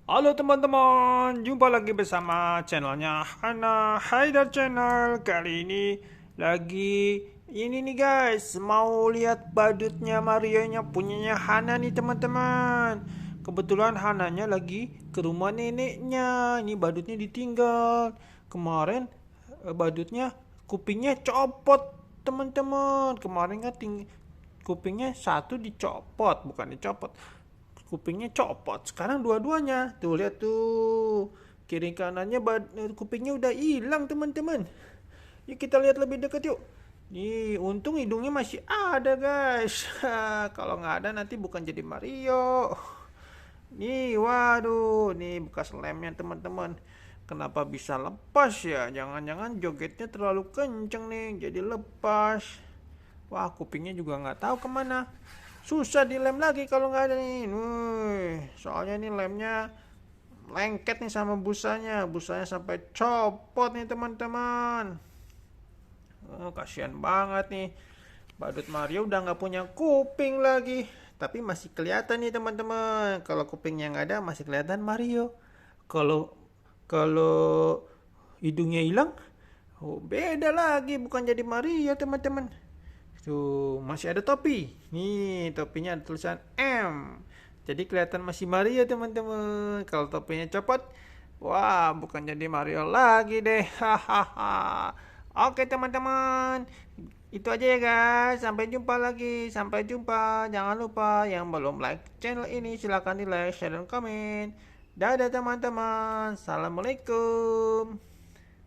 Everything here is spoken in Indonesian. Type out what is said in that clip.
Halo teman-teman, jumpa lagi bersama channelnya Hana Haidar Channel. Kali ini lagi ini nih guys, mau lihat badutnya Mario-nya punyanya Hana nih teman-teman. Kebetulan Hananya lagi ke rumah neneknya. Ini badutnya ditinggal. Kemarin badutnya kupingnya copot teman-teman. Kemarin kan kupingnya satu dicopot, bukan dicopot, kupingnya copot. Sekarang dua-duanya tuh, lihat tuh, kiri kanannya kupingnya udah hilang teman-teman. Yuk kita lihat lebih dekat yuk. Nih, untung hidungnya masih ada guys. Kalau nggak ada nanti bukan jadi Mario. Nih, waduh, nih bekas lemnya teman-teman. Kenapa bisa lepas ya? Jangan-jangan jogetnya terlalu kenceng nih, jadi lepas. Wah, kupingnya juga nggak tahu kemana. Susah dilem lagi kalau nggak ada nih. Soalnya ini lemnya lengket nih sama busanya. Busanya sampai copot nih teman-teman. Oh, kasihan banget nih. Badut Mario udah nggak punya kuping lagi. Tapi masih kelihatan nih teman-teman. Kalau kupingnya nggak ada masih kelihatan Mario. Kalau kalau hidungnya hilang, oh beda lagi, bukan jadi Mario teman-teman. Tuh, masih ada topi. Nih, topinya ada tulisan M. Jadi kelihatan masih Mario, teman-teman. Kalau topinya copot, wah, bukan jadi Mario lagi deh. Hahaha. Oke, teman-teman. Itu aja ya, guys. Sampai jumpa lagi. Sampai jumpa. Jangan lupa yang belum like channel ini silahkan di like, share, dan komen. Dadah, teman-teman. Assalamualaikum.